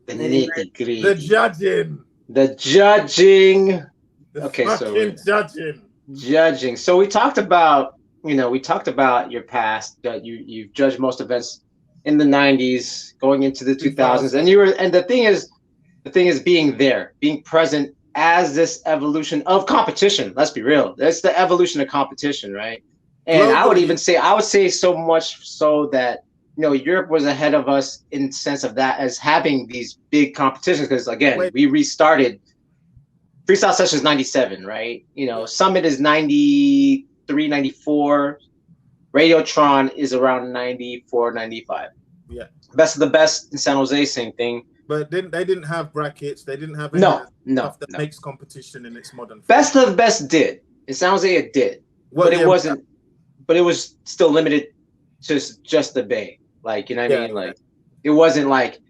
The nitty-gritty. The judging. The judging. Okay, so judging. So we talked about, your past. That you've judged most events in the 90s, going into the 2000s, and the thing is being there, being present as this evolution of competition. Let's be real. That's the evolution of competition, right? And globally, I would say so much so that Europe was ahead of us in the sense of that, as having these big competitions, because again, we restarted. Freestyle Sessions 97, right? Summit is 93, 94. Radiotron is around 94, 95. Yeah. Best of the Best in San Jose, same thing. But they didn't have brackets. They didn't have stuff that makes competition in its modern form. Best of the Best did. In San Jose it did. But it wasn't. But it was still limited to just the Bay. Like, you know what I mean? Like, it wasn't like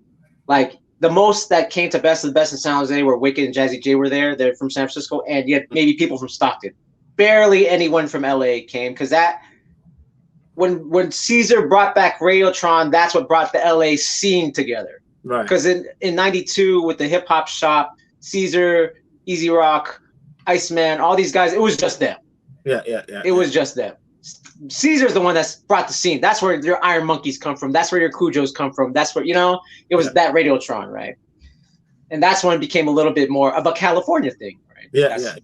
the most that came to Best of the Best in San Jose where Wicked and Jazzy J were there. They're from San Francisco, and yet maybe people from Stockton. Barely anyone from LA came, because that when Caesar brought back Radiotron, that's what brought the LA scene together. Right. Because in 92 with the Hip Hop Shop, Caesar, Easy Rock, Iceman, all these guys, it was just them. Yeah. It was just them. Caesar's the one that's brought the scene. That's where your Iron Monkeys come from. That's where your Cujos come from. That's where, it was that Radiotron, right? And that's when it became a little bit more of a California thing, right?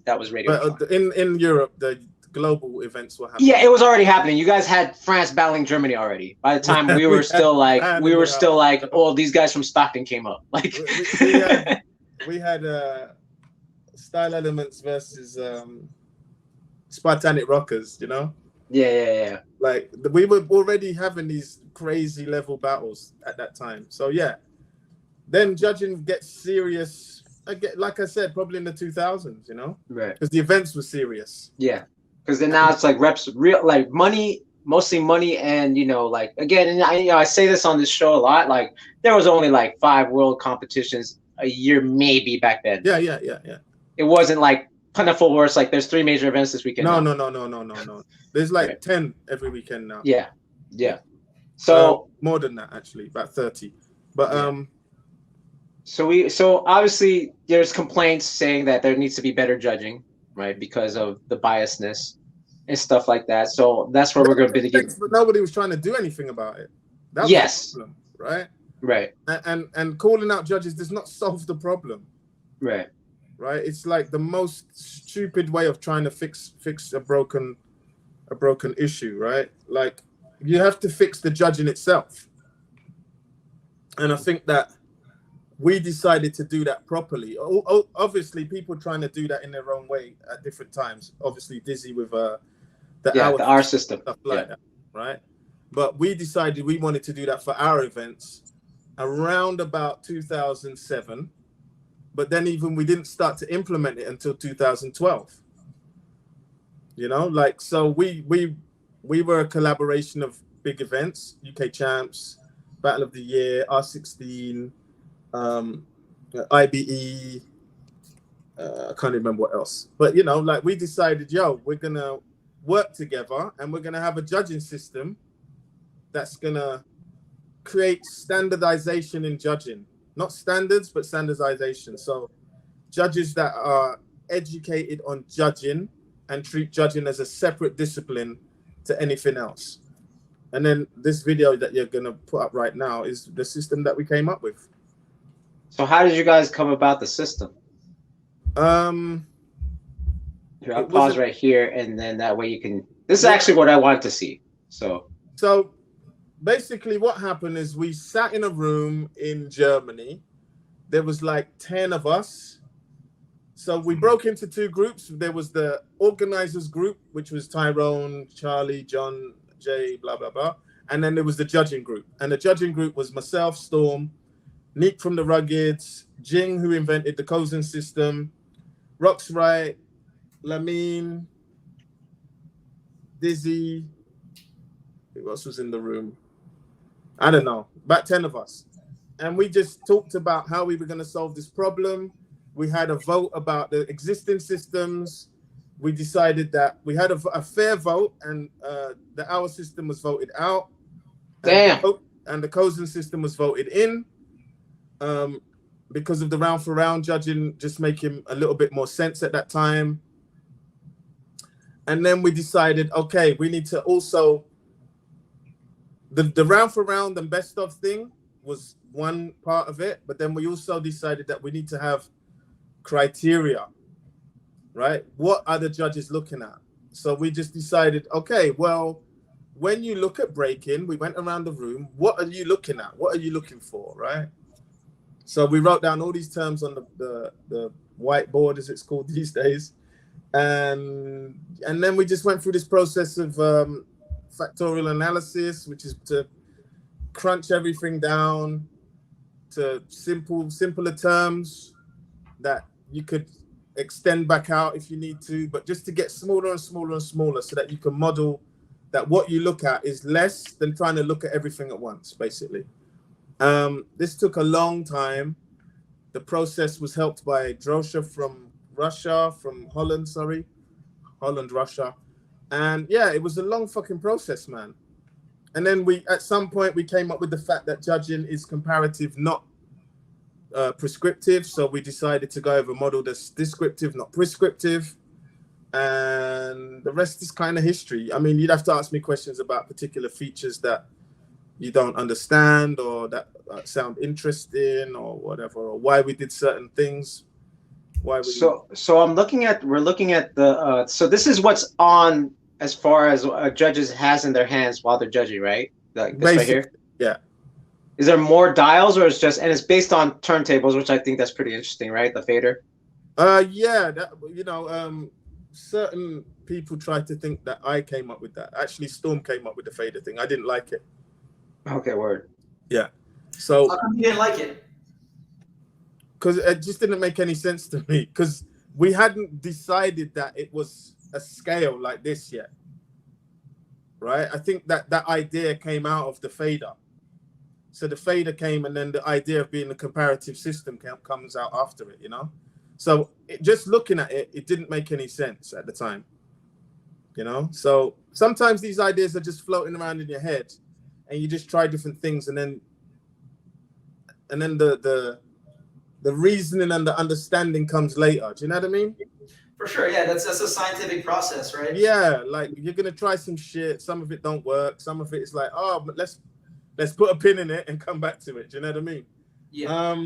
That was Radiotron. But in Europe, the global events were happening. Yeah, it was already happening. You guys had France battling Germany already. By the time we were still like, oh, these guys from Stockton came up. Like we had Style Elements versus Spartanic Rockers, Yeah. Like we were already having these crazy level battles at that time. So yeah, then judging gets serious. Like I said, probably in the 2000s, right? Because the events were serious. Yeah, because then now it's like reps, real like money, mostly money, and like again, and I say this on this show a lot. Like there was only like 5 world competitions a year, maybe back then. Yeah. It wasn't like plentiful where it's like there's 3 major events this weekend. No. There's like 10 every weekend now. Yeah. So more than that, actually, about 30. But So obviously there's complaints saying that there needs to be better judging, right? Because of the biasness and stuff like that. So that's where we're going to begin. But nobody was trying to do anything about it. That was the problem, right? Right. And calling out judges does not solve the problem. Right. Right. It's like the most stupid way of trying to fix a broken issue, right? Like you have to fix the judging itself. And I think that we decided to do that properly. Obviously, people trying to do that in their own way at different times. Obviously, Dizzy with the hour system, stuff like that, right? But we decided we wanted to do that for our events around about 2007. But then even we didn't start to implement it until 2012. So we were a collaboration of big events, UK Champs, Battle of the Year, R16, IBE, I can't remember what else. But, we decided, we're going to work together and we're going to have a judging system that's going to create standardization in judging. Not standards, but standardization. So judges that are educated on judging and treat judging as a separate discipline to anything else. And then this video that you're going to put up right now is the system that we came up with. So how did you guys come about the system? I'll pause right here, and then that way you can... This is actually what I wanted to see. So basically what happened is we sat in a room in Germany. There was like 10 of us. So we broke into 2 groups. There was the organizers group, which was Tyrone, Charlie, John, Jay, blah, blah, blah. And then there was the judging group. And the judging group was myself, Storm, Nick from the Ruggeds, Jing, who invented the Cozen system, Roxwright, Lamine, Dizzy. Who else was in the room? I don't know, about 10 of us. And we just talked about how we were going to solve this problem. We had a vote about the existing systems. We decided that we had a fair vote, and the hour system was voted out. Damn. And the Cozen system was voted in. because of the round for round judging just making a little bit more sense at that time. And then we decided, okay, we need to also, the round for round and best of thing was one part of it, but then we also decided that we need to have criteria, right? What are the judges looking at? So we just decided, okay, well, when you look at breaking, we went around the room, what are you looking at? What are you looking for, right? So we wrote down all these terms on the whiteboard, as it's called these days. And then we just went through this process of factorial analysis, which is to crunch everything down to simpler terms that you could extend back out if you need to, but just to get smaller and smaller and smaller so that you can model that what you look at is less than trying to look at everything at once, basically. This took a long time. The process was helped by Drosha from Holland, Russia. And yeah, it was a long fucking process, man. And then at some point, we came up with the fact that judging is comparative, not prescriptive. So we decided to go over a model that's descriptive, not prescriptive. And the rest is kind of history. I mean, you'd have to ask me questions about particular features that you don't understand or that sound interesting or whatever, or why we did certain things. So we're looking at the so this is what's on as far as judges has in their hands while they're judging, right? Like this right here. Yeah. Is there more dials, or it's based on turntables, which I think that's pretty interesting, right? The fader. Yeah, certain people try to think that I came up with that. Actually, Storm came up with the fader thing. I didn't like it. Okay, word. Yeah. So how come you didn't like it? Because it just didn't make any sense to me. Because we hadn't decided that it was a scale like this yet, right? I think that idea came out of the fader. So the fader came, and then the idea of being a comparative system comes out after it, you know? So just looking at it, it didn't make any sense at the time, you know? So sometimes these ideas are just floating around in your head, and you just try different things, and then the reasoning and the understanding comes later. Do you know what I mean? For sure, yeah. That's a scientific process, right? Yeah, like you're gonna try some shit. Some of it don't work. Some of it is like, oh, but let's put a pin in it and come back to it. Do you know what I mean? Yeah.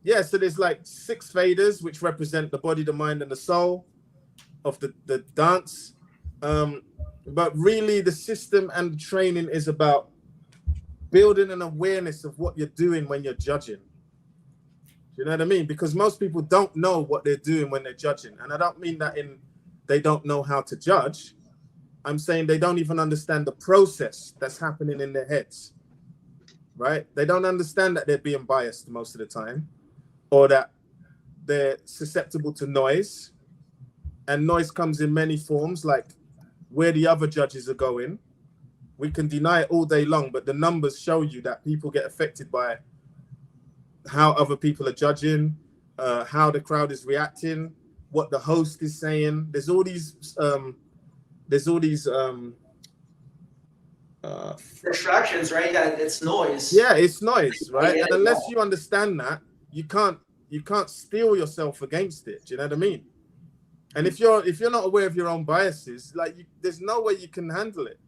Yeah. So there's like 6 faders which represent the body, the mind, and the soul of the dance. But really, the system and the training is about building an awareness of what you're doing when you're judging. You know what I mean? Because most people don't know what they're doing when they're judging. And I don't mean that they don't know how to judge. I'm saying they don't even understand the process that's happening in their heads, right? They don't understand that they're being biased most of the time, or that they're susceptible to noise. And noise comes in many forms, like where the other judges are going. We can deny it all day long, but the numbers show you that people get affected by how other people are judging, how the crowd is reacting, what the host is saying. There's all these distractions, right? Yeah, it's noise. Yeah, it's noise, right? Yeah, and unless you understand that, you can't steel yourself against it. Do you know what I mean? And if you're not aware of your own biases, like there's no way you can handle it.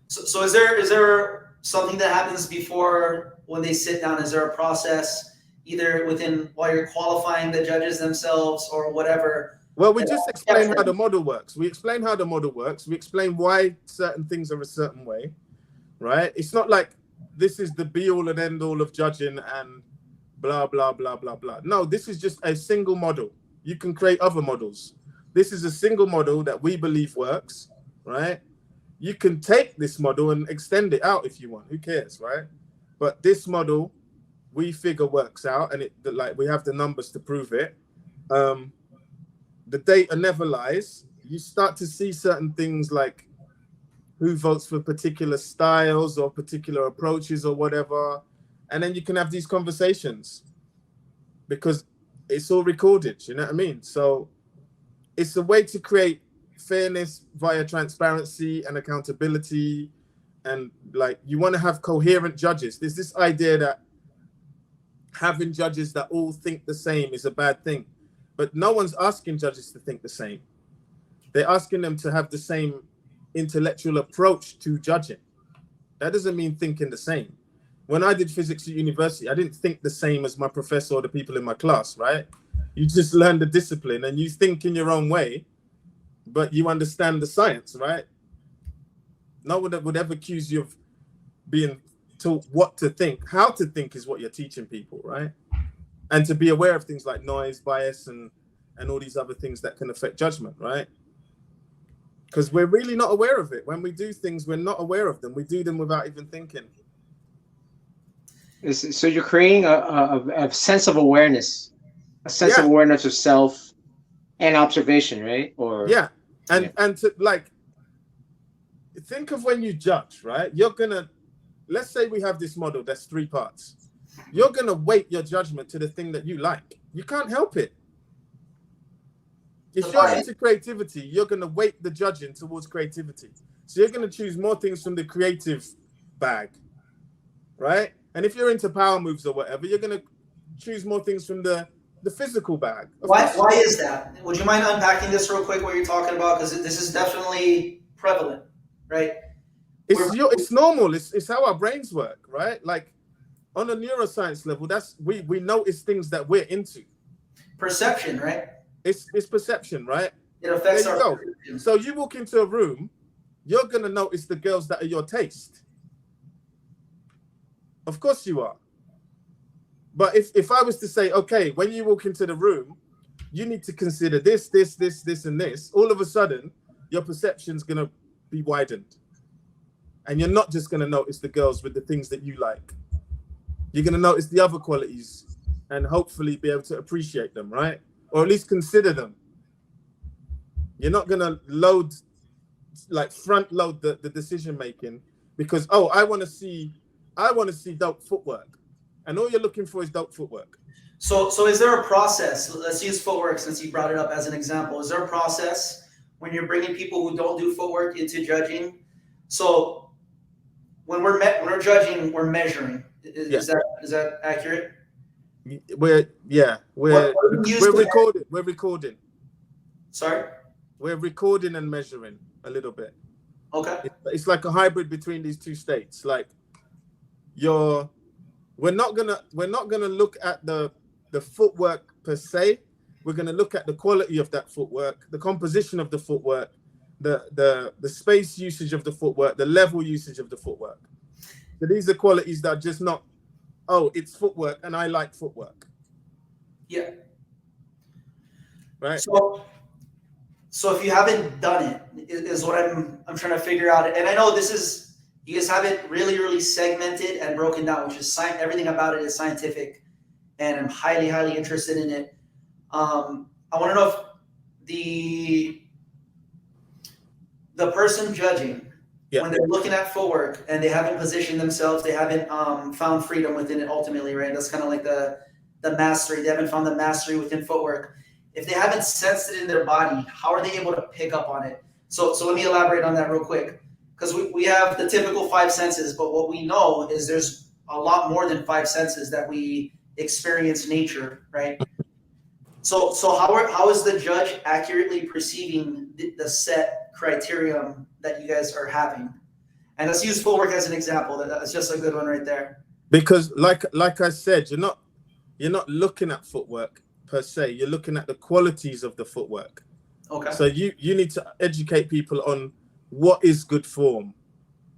So is there something that happens before when they sit down? Is there a process either while you're qualifying the judges themselves or whatever? Well, we just explain how the model works. We explain how the model works. We explain why certain things are a certain way, right? It's not like this is the be all and end all of judging and blah, blah, blah, blah, blah. No, this is just a single model. You can create other models. This is a single model that we believe works, right? You can take this model and extend it out if you want. Who cares, right? But this model, we figure works out, and we have the numbers to prove it. The data never lies. You start to see certain things like who votes for particular styles or particular approaches or whatever, and then you can have these conversations because it's all recorded. You know what I mean? So it's a way to create fairness via transparency and accountability, and like you want to have coherent judges. There's this idea that having judges that all think the same is a bad thing. But no one's asking judges to think the same. They're asking them to have the same intellectual approach to judging. That doesn't mean thinking the same. When I did physics at university, I didn't think the same as my professor or the people in my class, right? You just learn the discipline and you think in your own way, but you understand the science, right? No one would ever accuse you of being taught what to think. How to think is what you're teaching people, right? And to be aware of things like noise, bias, and all these other things that can affect judgment, right? Because we're really not aware of it. When we do things, we're not aware of them. We do them without even thinking. So you're creating a sense of awareness, a sense of awareness of self and observation, right? Or and to like think of when you judge, right? You're gonna, let's say we have this model that's 3 parts. You're gonna weight your judgment to the thing that you like. You can't help it. If you're into creativity, you're gonna weight the judging towards creativity. So you're gonna choose more things from the creative bag, right? And if you're into power moves or whatever, you're going to choose more things from the physical bag. Why is that? Would you mind unpacking this real quick, what you're talking about? Because this is definitely prevalent, right? It's normal. It's how our brains work, right? Like on a neuroscience level, we notice things that we're into. Perception, right? It's perception, right? It affects our perception. So you walk into a room, you're going to notice the girls that are your taste. Of course you are. But if I was to say, okay, when you walk into the room, you need to consider this, and this, all of a sudden, your perception's going to be widened. And you're not just going to notice the girls with the things that you like. You're going to notice the other qualities and hopefully be able to appreciate them, right? Or at least consider them. You're not going to front load the decision making because, I want to see dope footwork, and all you're looking for is dope footwork. So is there a process? Let's use footwork since you brought it up as an example. Is there a process when you're bringing people who don't do footwork into judging? So when we're judging, we're measuring. Is that accurate? We're recording. We're recording. Sorry? We're recording and measuring a little bit. Okay. It's like a hybrid between these two states. Like we're not gonna look at the footwork per se. We're gonna look at the quality of that footwork, the composition of the footwork, the space usage of the footwork, the level usage of the footwork. So these are qualities that are just not, it's footwork and I like footwork. Yeah. Right. So if you haven't done it, is what I'm trying to figure out. And I know you guys have it really, really segmented and broken down, which is everything about it is scientific, and I'm highly, highly interested in it. I want to know if the person judging, when they're looking at footwork and they haven't positioned themselves, they haven't found freedom within it ultimately, right? That's kind of like the mastery. They haven't found the mastery within footwork. If they haven't sensed it in their body, how are they able to pick up on it? So let me elaborate on that real quick. Because we have the typical 5 senses, but what we know is there's a lot more than 5 senses that we experience nature, right? So how is the judge accurately perceiving the set criterion that you guys are having? And let's use footwork as an example. That's just a good one right there. Because like I said, you're not looking at footwork per se. You're looking at the qualities of the footwork. Okay. So you need to educate people on what is good form,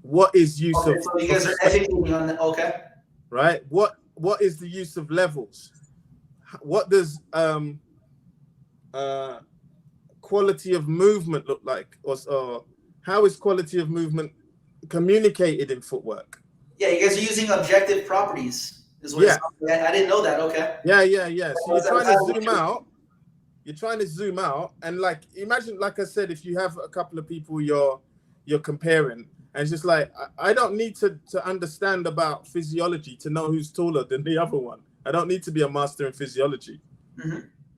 what is use of. So you guys are educating on that. Okay. Right. What is the use of levels? What does quality of movement look like, or how is quality of movement communicated in footwork? Yeah, you guys are using objective properties. Is what I didn't know that. Okay. Yeah. So you're trying to zoom out. You're trying to zoom out, and like imagine, like I said, if you have a couple of people you're comparing, and it's just like I don't need to understand about physiology to know who's taller than the other one. I don't need to be a master in physiology,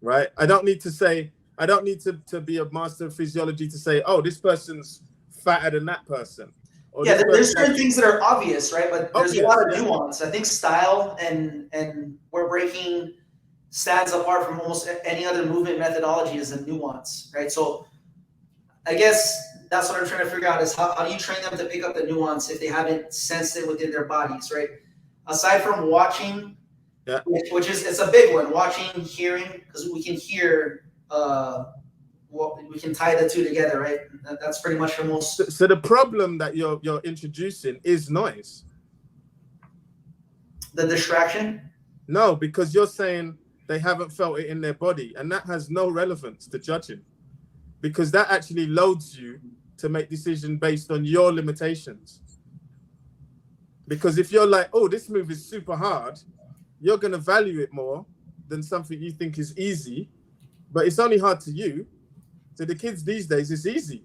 right? I don't need to be a master of physiology to say, oh, this person's fatter than that person, Or yeah, this there's person certain things that are obvious, right? But there's a Obvious, lot of yeah. nuance. I think style and where breaking stands apart from almost any other movement methodology is the nuance, right? So I guess that's what I'm trying to figure out is how do you train them to pick up the nuance if they haven't sensed it within their bodies, right? Aside from watching, Yeah. which is it's a big one, watching, hearing, because we can hear, we can tie the two together, right? That's pretty much the most. So the problem that you're introducing is noise. The distraction? No, because you're saying they haven't felt it in their body, and that has no relevance to judging, because that actually loads you to make decisions based on your limitations. Because if you're like, oh, this move is super hard, you're going to value it more than something you think is easy, but it's only hard to you. To the kids these days, it's easy.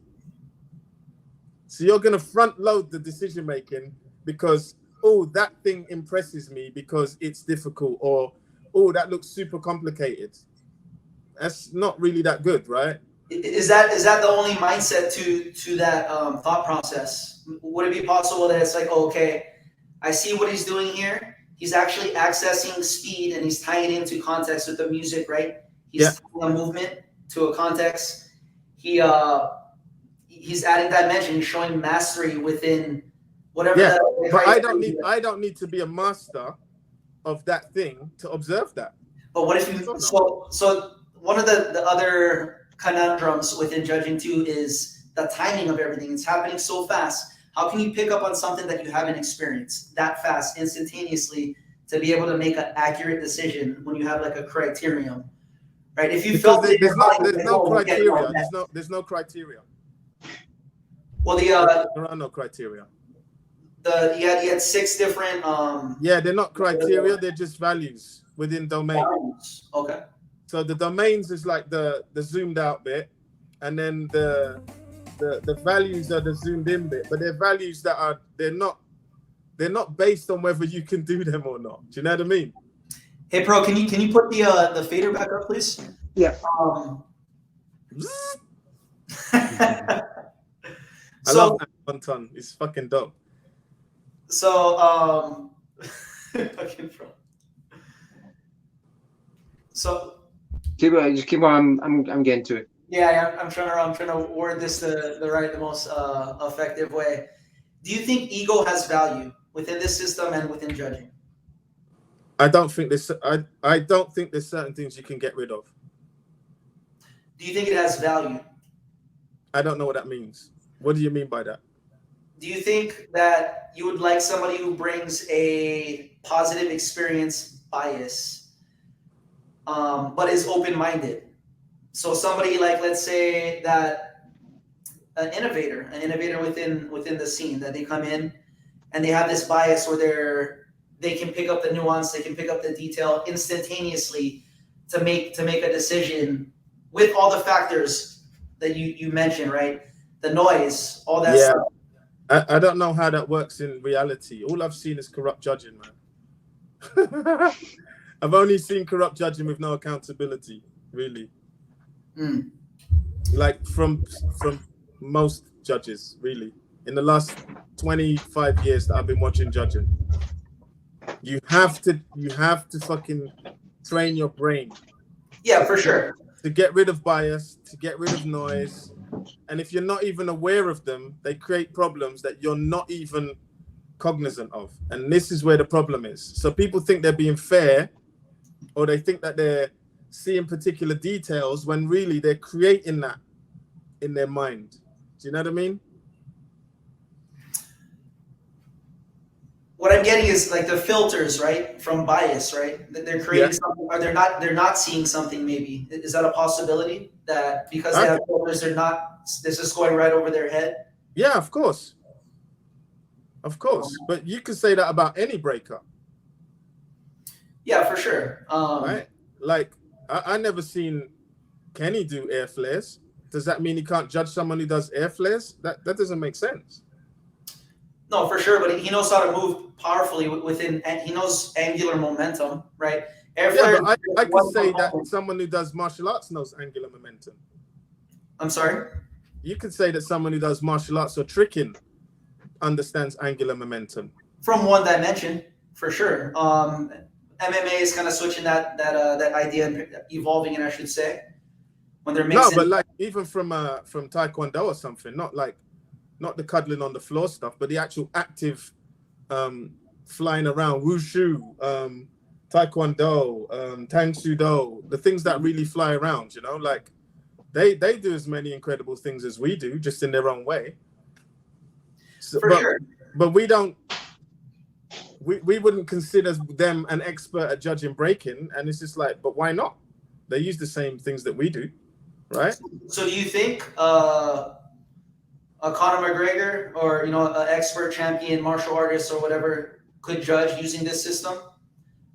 So you're going to front load the decision making because, oh, that thing impresses me because it's difficult, or, oh, that looks super complicated. That's not really that good, right? Is that the only mindset to that thought process? Would it be possible that it's like, oh, okay, I see what he's doing here. He's actually accessing speed and he's tying it into context with the music, right? He's tying a movement to a context. He's adding dimension. He's showing mastery within whatever. Yeah, but I don't need to be a master of that thing to observe that. But what if you? So one of the other conundrums within judging too is the timing of everything. It's happening so fast. How can you pick up on something that you haven't experienced that fast, instantaneously, to be able to make an accurate decision when you have like a criterion, right? If you felt there's no criteria. There's no criteria. Well, there are no criteria. You had 6 different. Yeah, they're not criteria. They're just values within domains. Okay. So the domains is like the zoomed out bit, and then the values are the zoomed in bit, but they're values that they're not based on whether you can do them or not. Do you know what I mean? Hey, Pro, can you put the fader back up, please? Yeah. I love that 1 ton. It's fucking dope. So fucking Pro. So just keep on. I'm getting to it. Yeah, I'm trying to word this the most effective way. Do you think ego has value within this system and within judging? I don't think there's certain things you can get rid of. Do you think it has value? I don't know what that means. What do you mean by that? Do you think that you would like somebody who brings a positive experience bias, but is open-minded? So somebody like, let's say that an innovator within the scene, that they come in and they have this bias where they can pick up the nuance, they can pick up the detail instantaneously to make a decision with all the factors that you mentioned, right? The noise, all that stuff. I don't know how that works in reality. All I've seen is corrupt judging, man. I've only seen corrupt judging with no accountability, really. Like from most judges, really. In the last 25 years that I've been watching judging, you have to fucking train your brain. Yeah, for sure. To get rid of bias, to get rid of noise. And if you're not even aware of them, they create problems that you're not even cognizant of. And this is where the problem is. So people think they're being fair, or they think that they're seeing particular details when really they're creating that in their mind. Do you know what I mean? What I'm getting is like the filters, right, from bias, right? That they're creating something, or they're not seeing something. Maybe is that a possibility that because they have filters, they're not? This is going right over their head. Yeah, of course. But you could say that about any breaker. Yeah, for sure. Right? Like I never seen Kenny do air flares. Does that mean he can't judge someone who does air flares? That doesn't make sense. No, for sure, but he knows how to move powerfully within, and he knows angular momentum, right? Air flare. But I could say that someone who does martial arts knows angular momentum. I'm sorry? You could say that someone who does martial arts or tricking understands angular momentum. From one dimension, for sure. MMA is kind of switching that idea and evolving it, I should say. When they're mixing. No, but like even from Taekwondo or something, not the cuddling on the floor stuff, but the actual active flying around, wushu, Taekwondo, Tang Soo Do, the things that really fly around, you know, like they do as many incredible things as we do, just in their own way. So, Sure. But we don't. We wouldn't consider them an expert at judging breaking, and it's just like, but why not? They use the same things that we do, right? So do you think a Conor McGregor or an expert champion martial artist or whatever could judge using this system,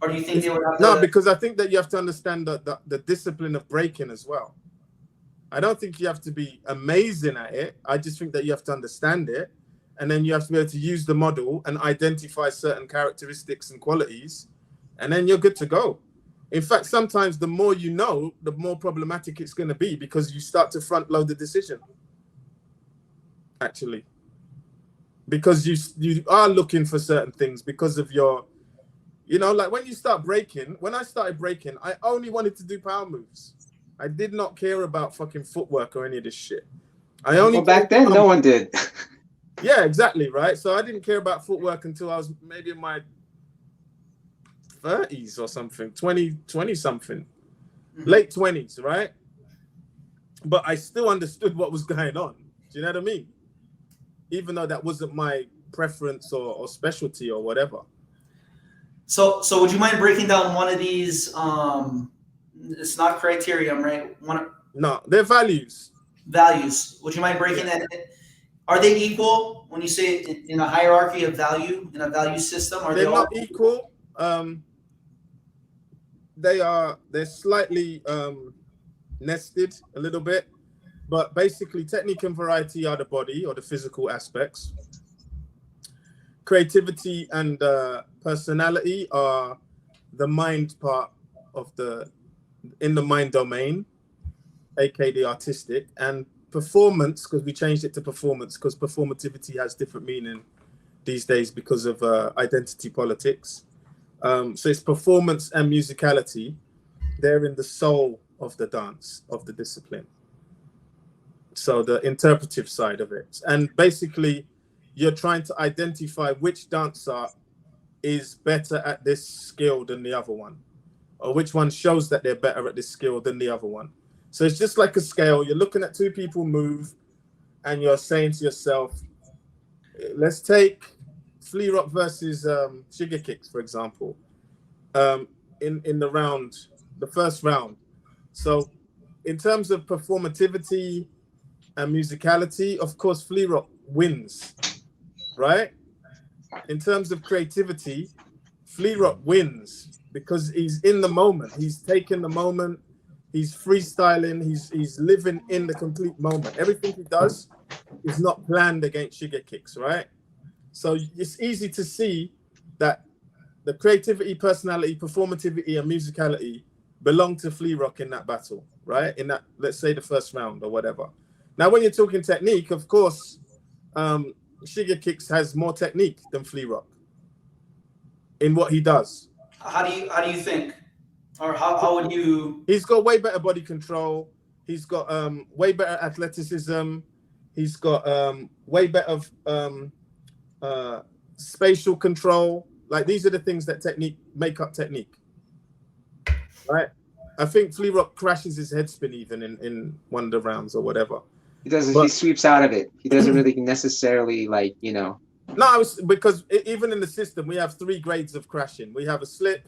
or do you think they would have to? No, because I think that you have to understand the discipline of breaking as well. I don't think you have to be amazing at it. I just think that you have to understand it. And then you have to be able to use the model and identify certain characteristics and qualities, and then you're good to go. In fact, sometimes the more you know, the more problematic it's going to be, because you start to front load the decision. Actually, because you are looking for certain things because of your, like when you start breaking. When I started breaking, I only wanted to do power moves. I did not care about fucking footwork or any of this shit. Back then, no one did. Yeah, exactly, right? So I didn't care about footwork until I was maybe in my 30s or something, 20 something, late 20s, right? But I still understood what was going on. Do you know what I mean? Even though that wasn't my preference or specialty or whatever. So would you mind breaking down one of these? It's not criterion, right? No, they're values. Values. Would you mind breaking that? Are they equal when you say in a hierarchy of value, in a value system? They're not equal. They're slightly nested a little bit, but basically technique and variety are the body or the physical aspects. Creativity and personality are the mind part of in the mind domain, aka the artistic, and performance, because we changed it to performance because performativity has different meaning these days because of identity politics. So it's performance and musicality. They're in the soul of the dance, of the discipline. So the interpretive side of it. And basically, you're trying to identify which dancer is better at this skill than the other one, or which one shows that they're better at this skill than the other one. So it's just like a scale. You're looking at two people move, and you're saying to yourself, let's take Flea Rock versus Sugar Kicks, for example, in the first round. So in terms of performativity and musicality, of course, Flea Rock wins, right? In terms of creativity, Flea Rock wins because he's in the moment. He's taking the moment. He's freestyling. He's living in the complete moment. Everything he does is not planned against Sugar Kicks, right? So it's easy to see that the creativity, personality, performativity, and musicality belong to Flea Rock in that battle, right? In that, let's say, the first round or whatever. Now, when you're talking technique, of course, Sugar Kicks has more technique than Flea Rock in what he does. How do you think? Or how would you? He's got way better body control. He's got way better athleticism. He's got way better spatial control. Like, these are the things that make up technique, right? I think Flea Rock crashes his head spin even in one of the rounds or whatever. He doesn't. He sweeps out of it. He doesn't really necessarily No, because even in the system we have 3 grades of crashing. We have a slip,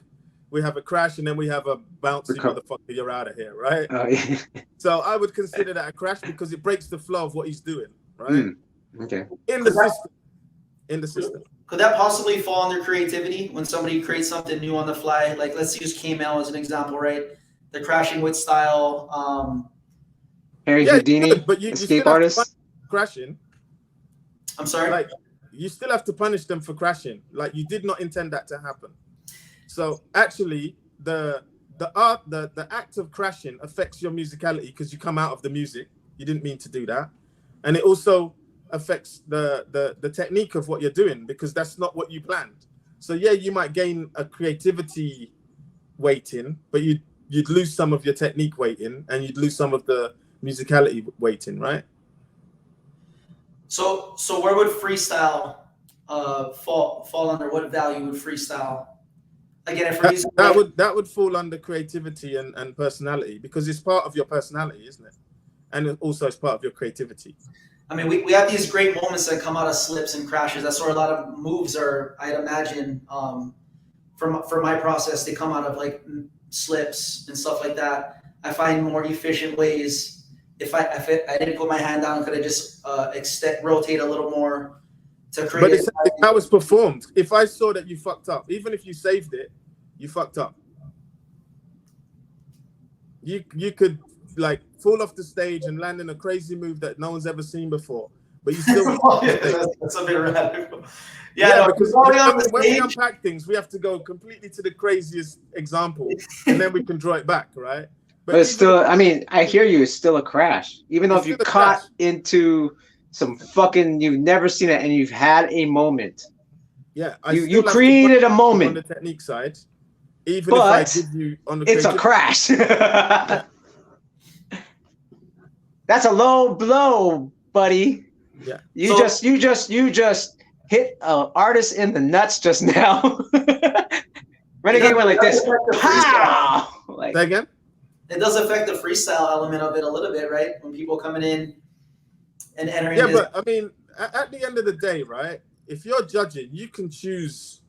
we have a crash, and then we have a bouncy motherfucker. You're out of here, right? Oh, yeah. So I would consider that a crash because it breaks the flow of what he's doing, right? Okay. In the system. Could that possibly fall under creativity when somebody creates something new on the fly? Like, let's use K-Mel as an example, right? The crashing with style. Harry Houdini, but you escape artist. Crashing. I'm sorry? Like, you still have to punish them for crashing. Like, you did not intend that to happen. So actually, the act of crashing affects your musicality because you come out of the music. You didn't mean to do that. And it also affects the technique of what you're doing, because that's not what you planned. So yeah, you might gain a creativity weighting, but you'd lose some of your technique weighting, and you'd lose some of the musicality weighting, right? So where would freestyle fall under? What value would freestyle? Again, if we're using that would fall under creativity and personality, because it's part of your personality, isn't it? And also it's part of your creativity. I mean, we have these great moments that come out of slips and crashes. That's where a lot of moves are, I'd imagine, from my process, they come out of like slips and stuff like that. I find more efficient ways. If I didn't put my hand down, could I just rotate a little more to create? But it's how it's performed. If I saw that you fucked up, even if you saved it, you fucked up. You could like fall off the stage and land in a crazy move that no one's ever seen before, but you still. That's a bit radical. Yeah, because when we unpack things, we have to go completely to the craziest example, and then we can draw it back, right? But it's still, I mean, I hear you, it's still a crash. Even though if you caught into some fucking, you've never seen it, and you've had a moment. Yeah, you created a moment. On the technique side, even if I give you on the it's a crash. Yeah. That's a low blow, buddy. Yeah. You just hit an artist in the nuts just now. Renegade went like this. Pow! Like, say again? It does affect the freestyle element of it a little bit, right? When people coming in and entering. Yeah, but I mean, at the end of the day, right? If you're judging, you can choose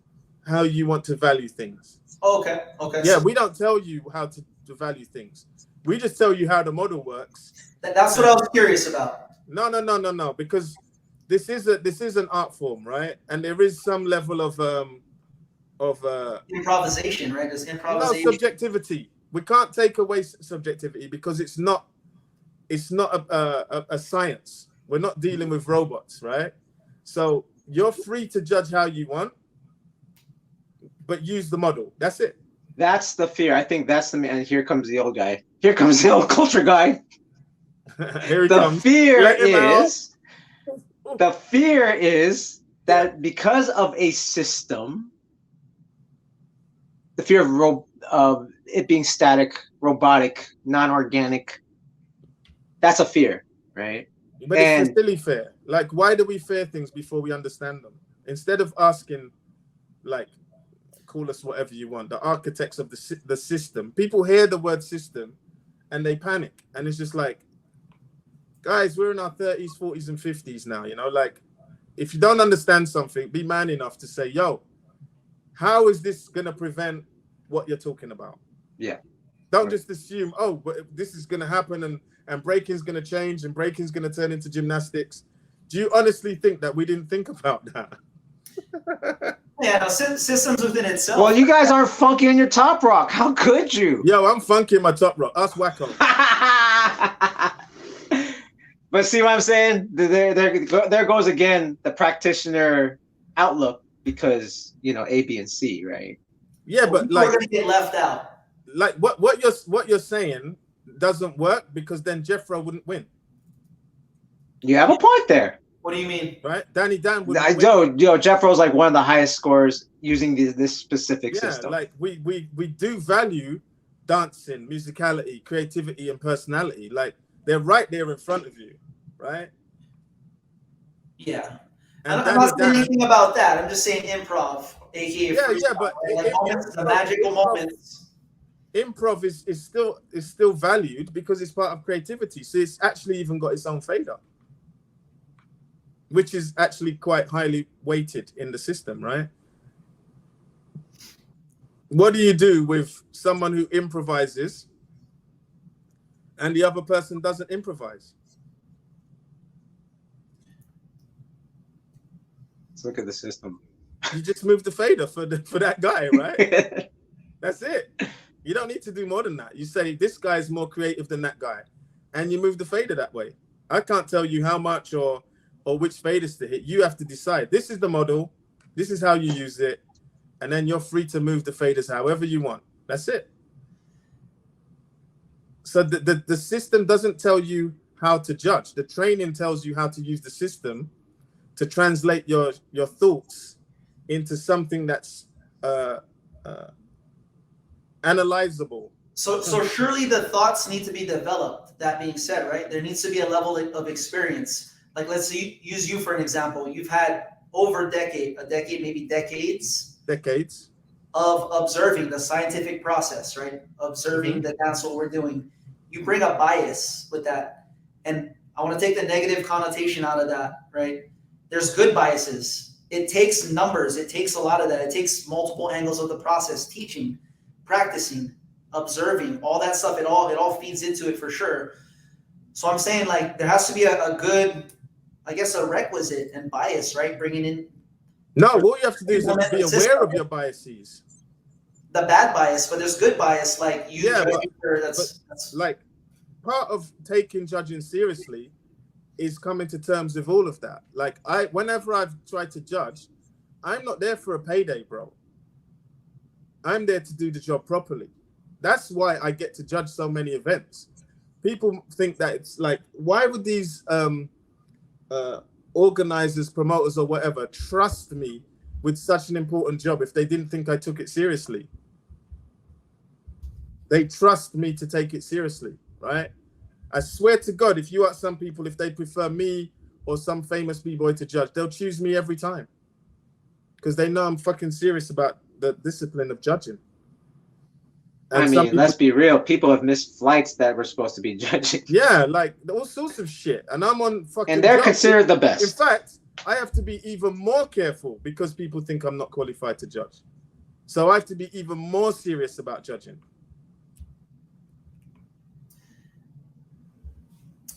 how you want to value things. Oh, okay. Okay. Yeah, we don't tell you how to value things. We just tell you how the model works. That's what I was curious about. No, because this is an art form, right? And there is some level of improvisation, right? There's improvisation. No, subjectivity. We can't take away subjectivity because it's not a science. We're not dealing with robots, right? So you're free to judge how you want, but use the model. That's it. That's the fear. I think that's the man. Here comes the old guy. Here comes the old culture guy. Here he comes. The fear is that because of a system, the fear of it being static, robotic, non-organic, that's a fear, right? But it's a silly fear. Like, why do we fear things before we understand them? Instead of asking, like, call us whatever you want, the architects of the system. People hear the word system and they panic. And it's just like, guys, we're in our 30s, 40s, and 50s now, you know? Like, if you don't understand something, be man enough to say, yo, how is this going to prevent what you're talking about? Yeah. Don't just assume, oh, but this is going to happen and breaking's going to change and breaking's going to turn into gymnastics. Do you honestly think that we didn't think about that? Yeah, no, systems within itself. Well, you guys aren't funky on your top rock. How could you? Yo, I'm funky in my top rock. Us wacko. But see what I'm saying? There goes again the practitioner outlook, because you know A, B, and C, right? Yeah, but like we're gonna get left out. Like what you're saying doesn't work, because then Jeffro wouldn't win. You have a point there. What do you mean? Right, Danny Dan would. Jeffro's like one of the highest scorers using this specific system. Like we do value dancing, musicality, creativity, and personality. Like they're right there in front of you, right? Yeah. I'm not saying anything about that. I'm just saying improv, aka but the magical moments. Improv is still valued because it's part of creativity. So it's actually even got its own fader, which is actually quite highly weighted in the system, right? What do you do with someone who improvises and the other person doesn't improvise? Let's look at the system. You just move the fader for that guy, right? That's it. You don't need to do more than that. You say, this guy's more creative than that guy, and you move the fader that way. I can't tell you how much or which faders to hit. You have to decide. This is the model. This is how you use it. And then you're free to move the faders however you want. That's it. So the system doesn't tell you how to judge. The training tells you how to use the system to translate your thoughts into something that's analyzable. So surely the thoughts need to be developed. That being said, right, there needs to be a level of experience. Like, let's use you for an example. You've had over a decade, maybe decades of observing the scientific process, right? Observing the dance, what we're doing. You bring a bias with that. And I want to take the negative connotation out of that, right? There's good biases. It takes numbers. It takes a lot of that. It takes multiple angles of the process, teaching, practicing, observing, all that stuff. It all feeds into it for sure. So I'm saying, like, there has to be a good, I guess, a requisite and bias, right? Bringing in. No, all you have to do is be aware of your biases. The bad bias, but there's good bias, like you. Yeah, that's like part of taking judging seriously is coming to terms with all of that. Like, whenever I've tried to judge, I'm not there for a payday, bro. I'm there to do the job properly. That's why I get to judge so many events. People think that it's like, why would these organizers, promoters, or whatever trust me with such an important job if they didn't think I took it seriously? They trust me to take it seriously, right? I swear to God, if you ask some people if they prefer me or some famous b-boy to judge, they'll choose me every time because they know I'm fucking serious about the discipline of judging. And I mean, let's be real. People have missed flights that were supposed to be judging. Yeah, like all sorts of shit. And I'm on fucking. And they're considered the best. In fact, I have to be even more careful because people think I'm not qualified to judge. So I have to be even more serious about judging.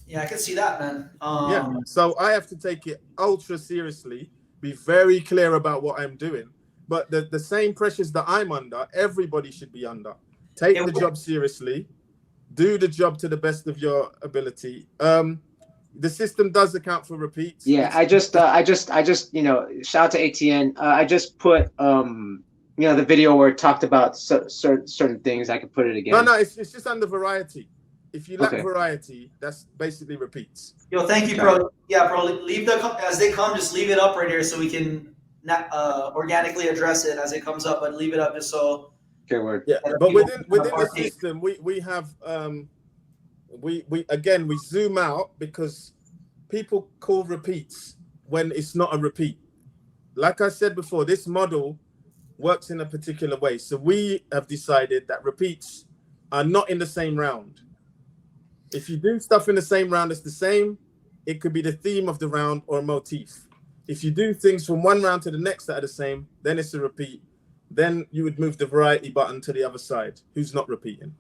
Yeah, I can see that, man. Yeah. So I have to take it ultra seriously, be very clear about what I'm doing. But the same pressures that I'm under, everybody should be under. Take the job seriously, do the job to the best of your ability. The system does account for repeats. Yeah, I just, you know, shout out to ATN. I just put, you know, the video where it talked about certain things. I could put it again. No, it's just under variety. If you lack variety, that's basically repeats. Yo, thank you, bro. Yeah, bro. Leave as they come. Just leave it up right here so we can not organically address it as it comes up, but leave it up just so. Okay, word. Yeah, but within the system, we have we zoom out because people call repeats when it's not a repeat. Like I said before, this model works in a particular way. So we have decided that repeats are not in the same round. If you do stuff in the same round, it's the same. It could be the theme of the round or a motif. If you do things from one round to the next that are the same, then it's a repeat. Then you would move the variety button to the other side. Who's not repeating?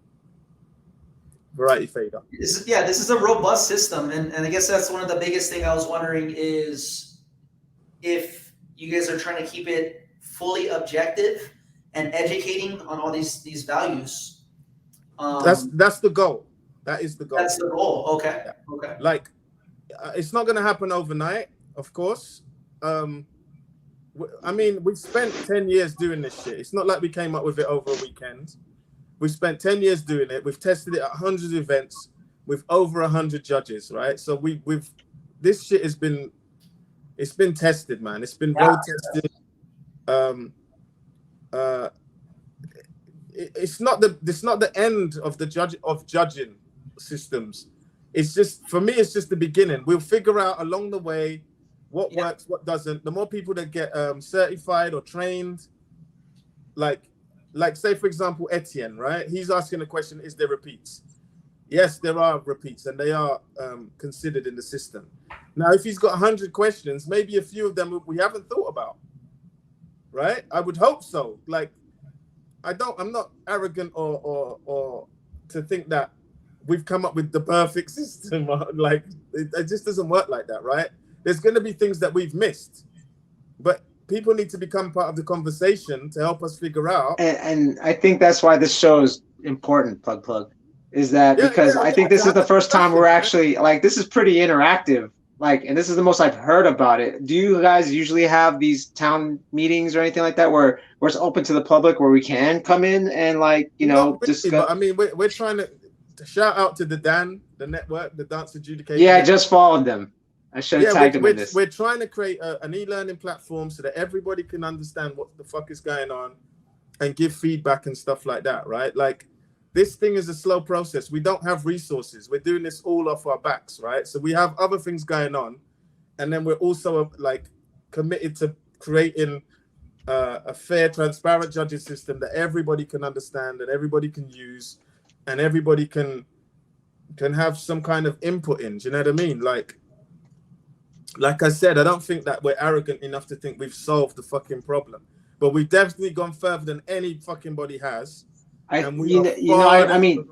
Variety fader. This is a robust system. And I guess that's one of the biggest thing I was wondering is if you guys are trying to keep it fully objective and educating on all these values. That's the goal. That is the goal. That's the goal. Okay. Yeah. Okay. Like, it's not going to happen overnight, of course. I mean, we spent 10 years doing this shit. It's not like we came up with it over a weekend. We spent 10 years doing it. We've tested it at hundreds of events with over 100 judges, right? So this shit has been, it's been tested, man. It's been road tested. It's not the end of the judging systems. It's just, for me, it's just the beginning. We'll figure out along the way what works, what doesn't. The more people that get certified or trained, like say, for example, Etienne, right? He's asking a question, is there repeats? Yes, there are repeats, and they are considered in the system. Now, if he's got 100 questions, maybe a few of them we haven't thought about, right? I would hope so. Like, I'm not arrogant or to think that we've come up with the perfect system. Like, it just doesn't work like that, right? There's going to be things that we've missed, but people need to become part of the conversation to help us figure out. And I think that's why this show is important, Plug, is that because I think this is the first time we're actually, like, this is pretty interactive. Like, and this is the most I've heard about it. Do you guys usually have these town meetings or anything like that where it's open to the public, where we can come in and, like, you know, discuss? I mean, we're trying to shout out to the Dan. the network, the dance adjudication. Yeah, I just followed them. I should have tagged them in this. We're trying to create an e-learning platform so that everybody can understand what the fuck is going on and give feedback and stuff like that, right? Like, this thing is a slow process. We don't have resources. We're doing this all off our backs, right? So we have other things going on. And then we're also like committed to creating a fair, transparent judging system that everybody can understand and everybody can use and everybody can have some kind of input in. Do you know what I mean? Like I said, I don't think that we're arrogant enough to think we've solved the fucking problem, but we've definitely gone further than any fucking body has. I mean,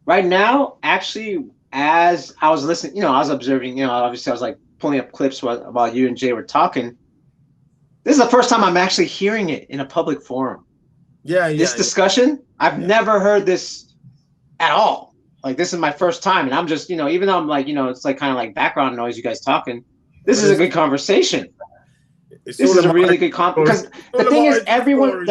right now, actually, as I was listening, I was observing, obviously I was like pulling up clips while you and Jay were talking. This is the first time I'm actually hearing it in a public forum. This discussion, I've never heard this at all. Like, this is my first time, and I'm just, even though I'm like, it's like kind of like background noise, you guys talking. This is a good conversation. This is a really good because the thing is, everyone,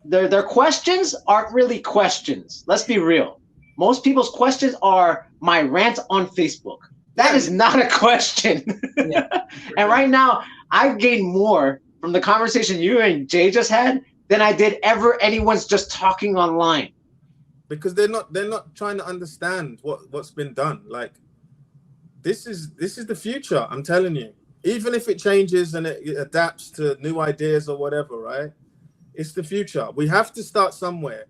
their questions aren't really questions. Let's be real. Most people's questions are my rant on Facebook. That is not a question. And right now, I've gained more from the conversation you and Jay just had than I did anyone's just talking online. Because they're not trying to understand what's been done. Like, this is the future. I'm telling you. Even if it changes and it adapts to new ideas or whatever, right? It's the future. We have to start somewhere.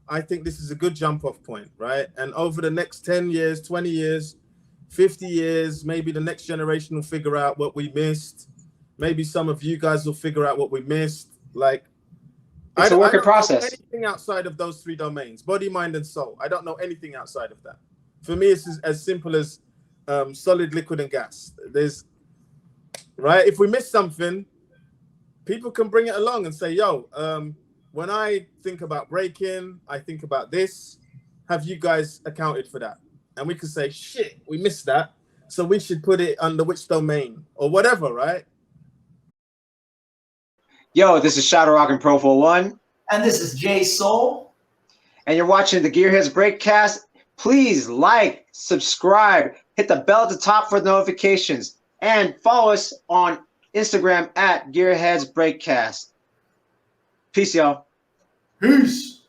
I think this is a good jump-off point, right? And over the next 10 years, 20 years, 50 years, maybe the next generation will figure out what we missed. Maybe some of you guys will figure out what we missed. Like, it's a work in process. I don't know anything outside of those three domains, body, mind, and soul. I don't know anything outside of that. For me, it's as simple as solid, liquid, and gas. Right? If we miss something, people can bring it along and say, yo, when I think about breaking, I think about this. Have you guys accounted for that? And we can say, shit, we missed that. So we should put it under which domain or whatever, right? Yo, this is Shadow Rock and PROFOWON. And this is Jasoul. And you're watching the Gearheads Breakcast. Please like, subscribe, hit the bell at the top for notifications, and follow us on Instagram at Gearheads Breakcast. Peace, y'all. Peace.